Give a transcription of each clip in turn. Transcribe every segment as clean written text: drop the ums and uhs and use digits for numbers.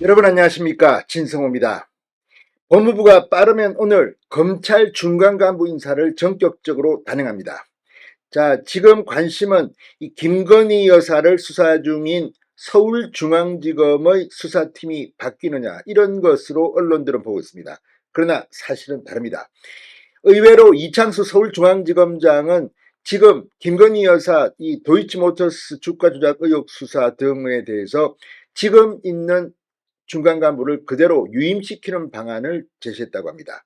여러분 안녕하십니까, 진성호입니다. 법무부가 빠르면 오늘 검찰 중간 간부 인사를 전격적으로 단행합니다. 자, 지금 관심은 이 김건희 여사를 수사 중인 서울중앙지검의 수사팀이 바뀌느냐, 이런 것으로 언론들은 보고 있습니다. 그러나 사실은 다릅니다. 의외로 이창수 서울중앙지검장은 지금 김건희 여사 이 도이치모터스 주가 조작 의혹 수사 등에 대해서 지금 있는 중간 간부를 그대로 유임시키는 방안을 제시했다고 합니다.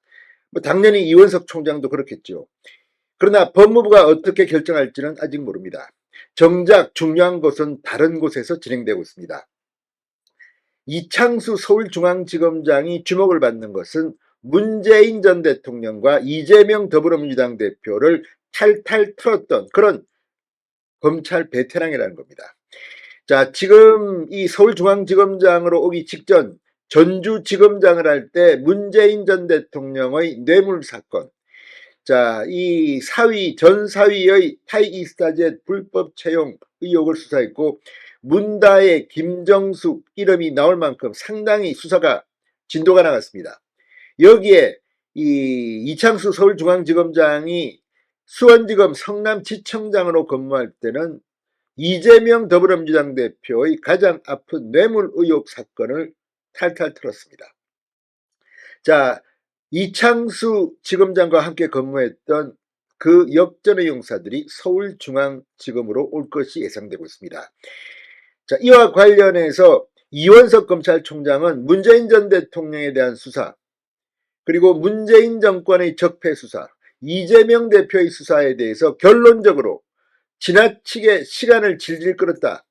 당연히 이원석 총장도 그렇겠죠. 그러나 법무부가 어떻게 결정할지는 아직 모릅니다. 정작 중요한 것은 다른 곳에서 진행되고 있습니다. 이창수 서울중앙지검장이 주목을 받는 것은 문재인 전 대통령과 이재명 더불어민주당 대표를 탈탈 털었던 그런 검찰 베테랑이라는 겁니다. 자, 지금 이 서울중앙지검장으로 오기 직전 전주지검장을 할 때 문재인 전 대통령의 뇌물 사건, 자, 이 전 사위의 타이이스타젯 불법 채용 의혹을 수사했고, 문다의 김정숙 이름이 나올 만큼 상당히 수사가 진도가 나갔습니다. 여기에 이 이창수 서울중앙지검장이 수원지검 성남지청장으로 근무할 때는 이재명 더불어민주당 대표의 가장 아픈 뇌물 의혹 사건을 탈탈 털었습니다. 자, 이창수 지검장과 함께 근무했던 그 역전의 용사들이 서울중앙지검으로 올 것이 예상되고 있습니다. 자, 이와 관련해서 이원석 검찰총장은 문재인 전 대통령에 대한 수사, 그리고 문재인 정권의 적폐 수사, 이재명 대표의 수사에 대해서 결론적으로 지나치게 시간을 질질 끌었다.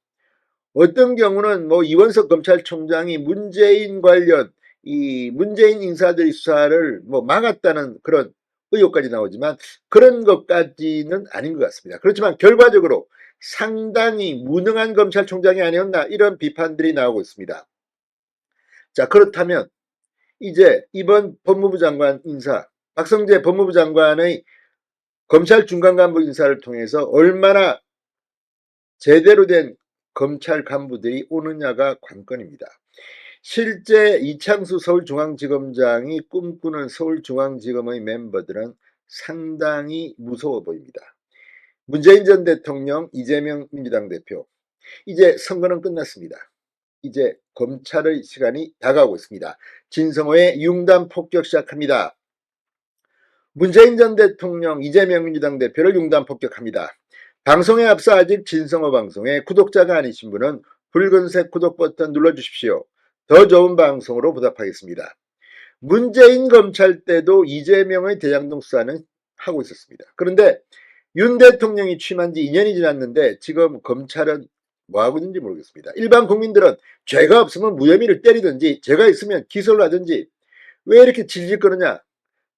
어떤 경우는 이원석 검찰총장이 문재인 관련 이 문재인 인사들의 수사를 막았다는 그런 의혹까지 나오지만 그런 것까지는 아닌 것 같습니다. 그렇지만 결과적으로 상당히 무능한 검찰총장이 아니었나, 이런 비판들이 나오고 있습니다. 자, 그렇다면 이제 이번 법무부 장관 인사, 박성재 법무부 장관의 검찰 중간 간부 인사를 통해서 얼마나 제대로 된 검찰 간부들이 오느냐가 관건입니다. 실제 이창수 서울중앙지검장이 꿈꾸는 서울중앙지검의 멤버들은 상당히 무서워 보입니다. 문재인 전 대통령, 이재명 민주당 대표, 이제 선거는 끝났습니다. 이제 검찰의 시간이 다가오고 있습니다. 진성호의 융단 폭격 시작합니다. 문재인 전 대통령, 이재명 민주당 대표를 융단 폭격합니다. 방송에 앞서 아직 진성호 방송에 구독자가 아니신 분은 붉은색 구독 버튼 눌러주십시오. 더 좋은 방송으로 보답하겠습니다. 문재인 검찰 때도 이재명의 대장동 수사는 하고 있었습니다. 그런데 윤 대통령이 취임한 지 2년이 지났는데 지금 검찰은 뭐하고 있는지 모르겠습니다. 일반 국민들은 죄가 없으면 무혐의를 때리든지 죄가 있으면 기소를 하든지 왜 이렇게 질질 끄느냐,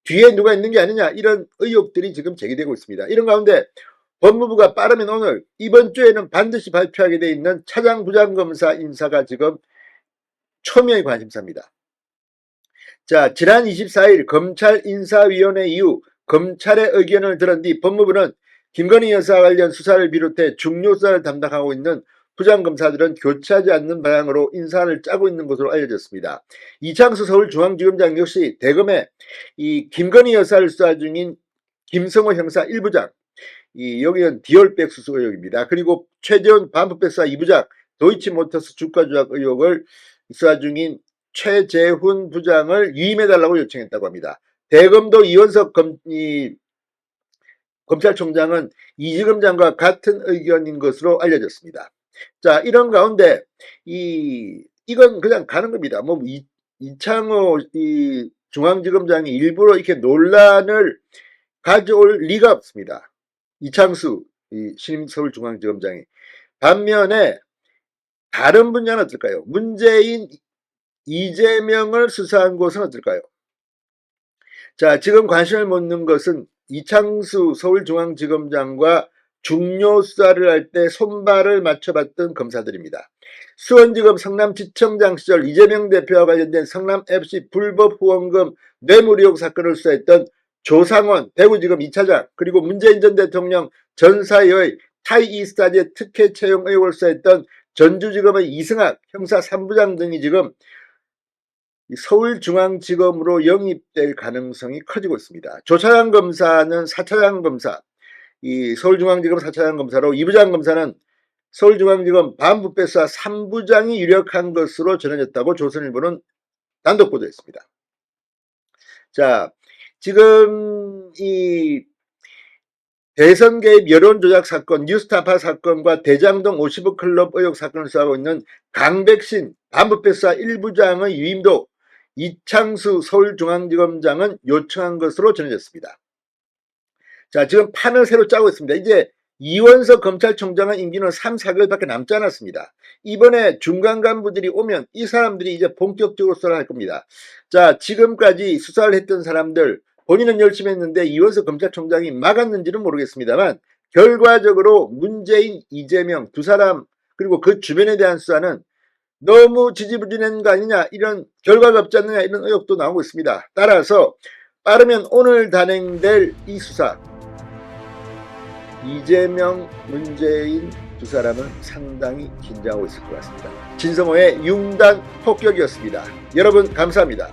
뒤에 누가 있는 게 아니냐, 이런 의혹들이 지금 제기되고 있습니다. 이런 가운데 법무부가 빠르면 오늘, 이번 주에는 반드시 발표하게 돼 있는 차장 부장검사 인사가 지금 초미의 관심사입니다. 자, 지난 24일 검찰인사위원회 이후 검찰의 의견을 들은 뒤 법무부는 김건희 여사 관련 수사를 비롯해 중요 수사를 담당하고 있는 부장검사들은 교체하지 않는 방향으로 인사를 짜고 있는 것으로 알려졌습니다. 이창수 서울중앙지검장 역시 대검에 이 김건희 여사를 수사 중인 김성호 형사 1부장, 여기는 디올백 수수 의혹입니다. 그리고 최재훈 반부패사 2부장, 도이치모터스 주가 조작 의혹을 수사 중인 최재훈 부장을 유임해달라고 요청했다고 합니다. 대검도 이원석 검찰총장은 이지검장과 같은 의견인 것으로 알려졌습니다. 자, 이런 가운데 이건 그냥 가는 겁니다. 이창호 중앙지검장이 일부러 이렇게 논란을 가져올 리가 없습니다. 이창수 신임 서울중앙지검장이. 반면에 다른 분야는 어떨까요? 문재인, 이재명을 수사한 곳은 어떨까요? 자, 지금 관심을 묻는 것은 이창수 서울중앙지검장과 중요 수사를 할 때 손발을 맞춰봤던 검사들입니다. 수원지검 성남지청장 시절 이재명 대표와 관련된 성남FC 불법 후원금 뇌물 의혹 사건을 수사했던 조상원 대구지검 2차장, 그리고 문재인 전 대통령 전사의 타이이스타제 특혜 채용 의혹을 수사했던 전주지검의 이승학 형사 3부장 등이 지금 서울중앙지검으로 영입될 가능성이 커지고 있습니다. 조차장 검사는 4차장 검사, 이 서울중앙지검 4차장 검사로 2부장 검사는 서울중앙지검 반부패수사 3부장이 유력한 것으로 전해졌다고 조선일보는 단독 보도했습니다. 자, 지금 이 대선 개입 여론조작 사건, 뉴스타파 사건과 대장동 50억 클럽 의혹 사건을 수사하고 있는 강백신 반부패수사 1부장의 유임도 이창수 서울중앙지검장은 요청한 것으로 전해졌습니다. 자, 지금 판을 새로 짜고 있습니다. 이제 이원석 검찰총장의 임기는 3, 4개월밖에 남지 않았습니다. 이번에 중간 간부들이 오면 이 사람들이 이제 본격적으로 수사를 할 겁니다. 자, 지금까지 수사를 했던 사람들, 본인은 열심히 했는데 이원석 검찰총장이 막았는지는 모르겠습니다만 결과적으로 문재인, 이재명 두 사람 그리고 그 주변에 대한 수사는 너무 지지부진한 거 아니냐, 이런 결과가 없지 않느냐, 이런 의혹도 나오고 있습니다. 따라서 빠르면 오늘 단행될 이 수사, 이재명, 문재인 두 사람은 상당히 긴장하고 있을 것 같습니다. 진성호의 융단 폭격이었습니다. 여러분 감사합니다.